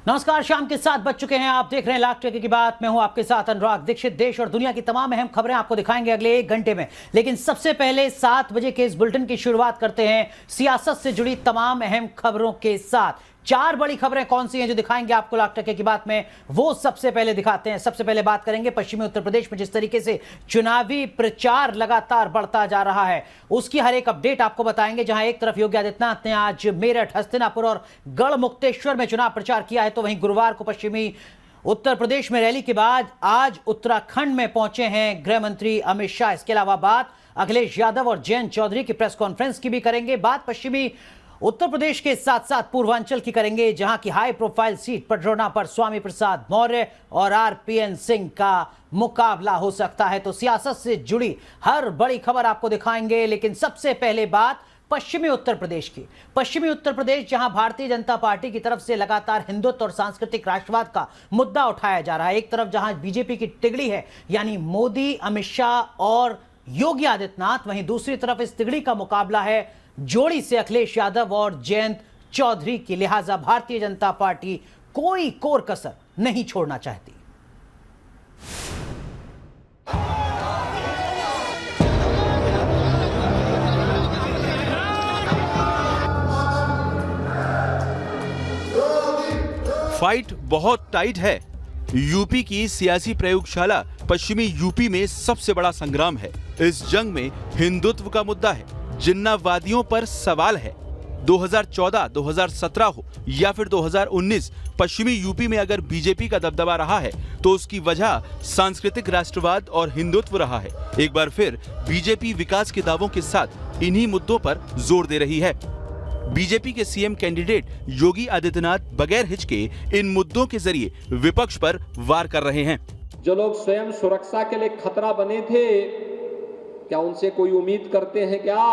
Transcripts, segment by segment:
नमस्कार, शाम के 7 बज चुके हैं। आप देख रहे हैं लाख टके की बात। मैं हूं आपके साथ अनुराग दीक्षित। देश और दुनिया की तमाम अहम खबरें आपको दिखाएंगे अगले 1 घंटे में, लेकिन सबसे पहले 7 बजे के इस बुलेटिन की शुरुआत करते हैं सियासत से जुड़ी तमाम अहम खबरों के साथ। 4 बड़ी खबरें कौन सी हैं जो दिखाएंगे आपको लाख टके की बात में, वो सबसे पहले दिखाते हैं। सबसे पहले बात करेंगे पश्चिमी उत्तर प्रदेश में जिस तरीके से चुनावी प्रचार लगातार बढ़ता जा रहा है, उसकी हर एक अपडेट आपको बताएंगे। जहां एक तरफ योगी आदित्यनाथ ने आज मेरठ, हस्तिनापुर और गढ़मुक्तेश्वर में चुनाव प्रचार किया है, तो वहीं गुरुवार को पश्चिमी उत्तर प्रदेश में रैली के बाद आज उत्तराखंड में पहुंचे हैं गृह मंत्री अमित शाह। इसके अलावा बात अखिलेश यादव और जयंत चौधरी की प्रेस कॉन्फ्रेंस की भी करेंगे। बात पश्चिमी उत्तर प्रदेश के साथ साथ पूर्वांचल की करेंगे, जहां की हाई प्रोफाइल सीट पडरौना पर स्वामी प्रसाद मौर्य और आरपीएन सिंह का मुकाबला हो सकता है। तो सियासत से जुड़ी हर बड़ी खबर आपको दिखाएंगे, लेकिन सबसे पहले बात पश्चिमी उत्तर प्रदेश की। पश्चिमी उत्तर प्रदेश जहां भारतीय जनता पार्टी की तरफ से लगातार हिंदुत्व और सांस्कृतिक राष्ट्रवाद का मुद्दा उठाया जा रहा है। एक तरफ जहां बीजेपी की तिगड़ी है, यानी मोदी, अमित शाह और योगी आदित्यनाथ, वहीं दूसरी तरफ इस तिगड़ी का मुकाबला है जोड़ी से अखिलेश यादव और जयंत चौधरी की। लिहाजा भारतीय जनता पार्टी कोई कोर कसर नहीं छोड़ना चाहती। फाइट बहुत टाइट है। यूपी की सियासी प्रयोगशाला पश्चिमी यूपी में सबसे बड़ा संग्राम है। इस जंग में हिंदुत्व का मुद्दा है, जिन्नावादियों पर सवाल है। 2014, 2017 हो या फिर 2019, पश्चिमी यूपी में अगर बीजेपी का दबदबा रहा है तो उसकी वजह सांस्कृतिक राष्ट्रवाद और हिंदुत्व रहा है। एक बार फिर बीजेपी विकास के दावों के साथ इन्हीं मुद्दों पर जोर दे रही है। बीजेपी के सीएम कैंडिडेट योगी आदित्यनाथ बगैर हिचके इन मुद्दों के जरिए विपक्ष पर वार कर रहे हैं। जो लोग स्वयं सुरक्षा के लिए खतरा बने थे, क्या उनसे कोई उम्मीद करते हैं क्या?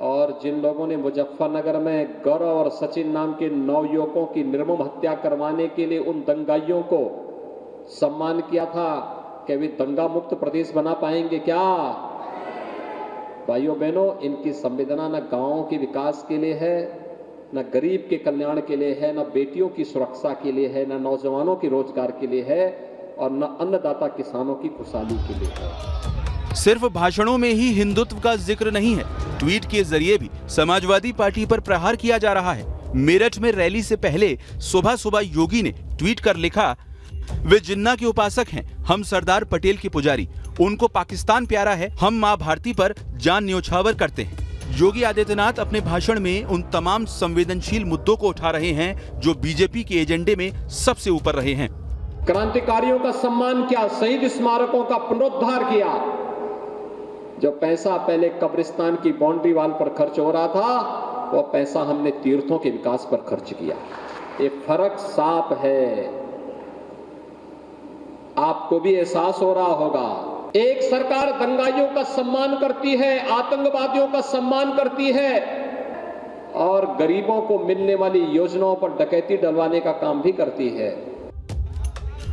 और जिन लोगों ने मुजफ्फरनगर में गौरव और सचिन नाम के 9 युवकों की निर्मम हत्या करवाने के लिए उन दंगाइयों को सम्मान किया था, क्या वे दंगा मुक्त प्रदेश बना पाएंगे क्या? भाइयों बहनों, इनकी संवेदना न गांवों के विकास के लिए है, न गरीब के कल्याण के लिए है, न बेटियों की सुरक्षा के लिए है, न नौजवानों के रोजगार के लिए है, और न अन्नदाता किसानों की खुशहाली के लिए है। सिर्फ भाषणों में ही हिंदुत्व का जिक्र नहीं है, ट्वीट के जरिए भी समाजवादी पार्टी पर प्रहार किया जा रहा है। मेरठ में रैली से पहले सुबह सुबह योगी ने ट्वीट कर लिखा, वे जिन्ना के उपासक हैं, हम सरदार पटेल के पुजारी, उनको पाकिस्तान प्यारा है, हम मां भारती पर जान न्योछावर करते हैं। योगी आदित्यनाथ अपने भाषण में उन तमाम संवेदनशील मुद्दों को उठा रहे हैं जो बीजेपी के एजेंडे में सबसे ऊपर रहे हैं। क्रांतिकारियों का सम्मान किया, शहीद स्मारकों का पुनरुद्धार किया। जो पैसा पहले कब्रिस्तान की बाउंड्री वाल पर खर्च हो रहा था, वो पैसा हमने तीर्थों के विकास पर खर्च किया। ये फर्क साफ है, आपको भी एहसास हो रहा होगा। एक सरकार दंगाइयों का सम्मान करती है, आतंकवादियों का सम्मान करती है, और गरीबों को मिलने वाली योजनाओं पर डकैती डलवाने का काम भी करती है।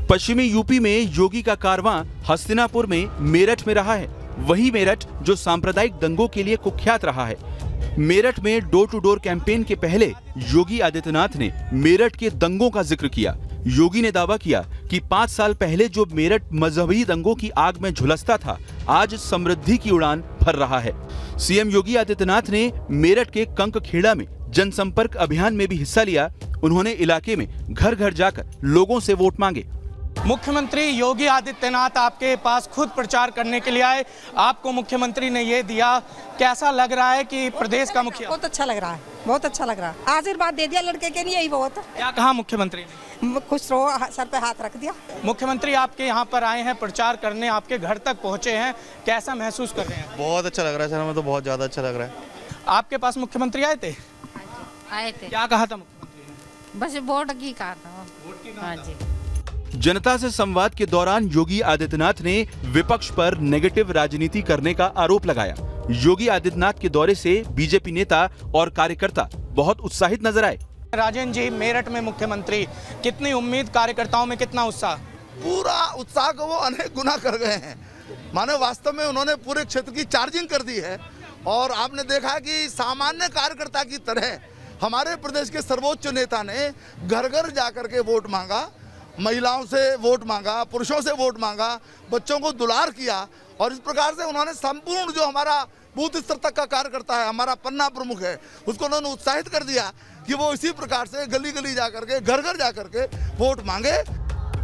पश्चिमी यूपी में योगी का कारवां हस्तिनापुर में, मेरठ में रहा है। वही मेरठ जो सांप्रदायिक दंगों के लिए कुख्यात रहा है। मेरठ में डोर टू डोर कैंपेन के पहले योगी आदित्यनाथ ने मेरठ के दंगों का जिक्र किया। योगी ने दावा किया कि 5 साल पहले जो मेरठ मजहबी दंगों की आग में झुलसता था, आज समृद्धि की उड़ान भर रहा है। सीएम योगी आदित्यनाथ ने मेरठ के कंकखेड़ा में जनसंपर्क अभियान में भी हिस्सा लिया। उन्होंने इलाके में घर घर जाकर लोगों से वोट मांगे। मुख्यमंत्री योगी आदित्यनाथ आपके पास खुद प्रचार करने के लिए आए, आपको मुख्यमंत्री ने ये दिया, कैसा लग रहा है कि प्रदेश का मुखिया? बहुत अच्छा लग रहा है, बहुत अच्छा लग रहा है। आशीर्वाद दे दिया लड़के के लिए, यही बहुत। क्या कहा मुख्यमंत्री ने? खुश रहो, सर पे हाथ रख दिया। मुख्यमंत्री आपके यहाँ पर आए हैं प्रचार करने, आपके घर तक पहुँचे हैं, कैसा महसूस कर रहे हैं? बहुत अच्छा लग रहा है सर, हमें तो बहुत ज़्यादा अच्छा लग रहा है। आपके पास मुख्यमंत्री आए थे? आए थे। क्या कहा था मुख्यमंत्री ने? बस वोट की कहा था। वोट की हाँ जी। जनता से संवाद के दौरान योगी आदित्यनाथ ने विपक्ष पर नेगेटिव राजनीति करने का आरोप लगाया। योगी आदित्यनाथ के दौरे से बीजेपी नेता और कार्यकर्ता बहुत उत्साहित नजर आए। राजेंद्र जी, मेरठ में मुख्यमंत्री, कितनी उम्मीद, कार्यकर्ताओं में कितना उत्साह? पूरा उत्साह को वो अनेक गुना कर गए हैं। माने वास्तव में उन्होंने पूरे क्षेत्र की चार्जिंग कर दी है, और आपने देखा कि सामान्य कार्यकर्ता की तरह हमारे प्रदेश के सर्वोच्च नेता ने घर घर जाकर के वोट मांगा, महिलाओं से वोट मांगा, पुरुषों से वोट मांगा, बच्चों को दुलार किया और इस प्रकार से उन्होंने संपूर्ण जो हमारा बूथ स्तर तक का कार्यकर्ता है, हमारा पन्ना प्रमुख है, उसको उन्होंने उत्साहित कर दिया कि वो इसी प्रकार से गली गली जाकर के, घर घर जाकर के वोट मांगे।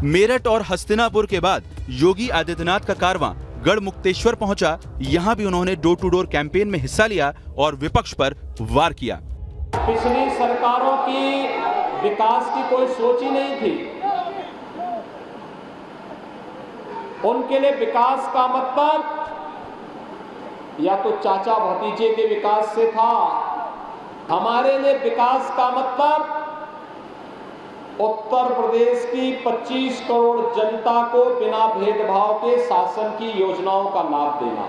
मेरठ और हस्तिनापुर के बाद योगी आदित्यनाथ का कारवां गढ़मुक्तेश्वर पहुंचा। यहां भी उन्होंने डोर टू डोर कैंपेन में हिस्सा लिया और विपक्ष पर वार किया। पिछली सरकारों की विकास की कोई सोच ही नहीं थी। उनके लिए विकास का मतलब या तो चाचा भतीजे के विकास से था, हमारे लिए विकास का मतलब उत्तर प्रदेश की 25 करोड़ जनता को बिना भेदभाव के शासन की योजनाओं का लाभ देना।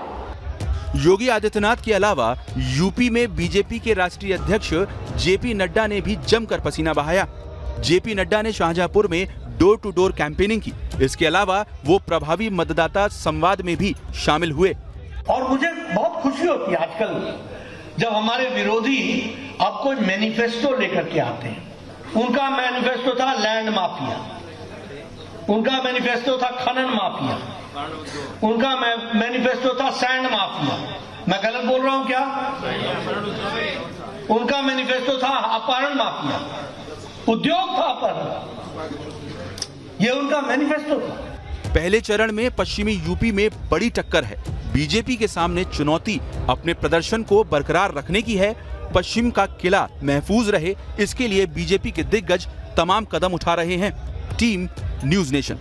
योगी आदित्यनाथ के अलावा यूपी में बीजेपी के राष्ट्रीय अध्यक्ष जेपी नड्डा ने भी जमकर पसीना बहाया। जेपी नड्डा ने शाहजहांपुर में डोर टू डोर कैंपेनिंग की। इसके अलावा वो प्रभावी मतदाता संवाद में भी शामिल हुए। और मुझे बहुत खुशी होती है आजकल जब हमारे विरोधी अब कोई मैनिफेस्टो लेकर के आते हैं। उनका मैनिफेस्टो था लैंड माफिया, उनका मैनिफेस्टो था खनन माफिया, उनका मैनिफेस्टो था सैंड माफिया। मैं गलत बोल रहा हूं क्या? उनका मैनिफेस्टो था अपहरण माफिया, उद्योग था अपहरण, ये उनका मैनिफेस्टो था। पहले चरण में पश्चिमी यूपी में बड़ी टक्कर है। बीजेपी के सामने चुनौती अपने प्रदर्शन को बरकरार रखने की है। पश्चिम का किला महफूज रहे, इसके लिए बीजेपी के दिग्गज तमाम कदम उठा रहे हैं। Team news nation.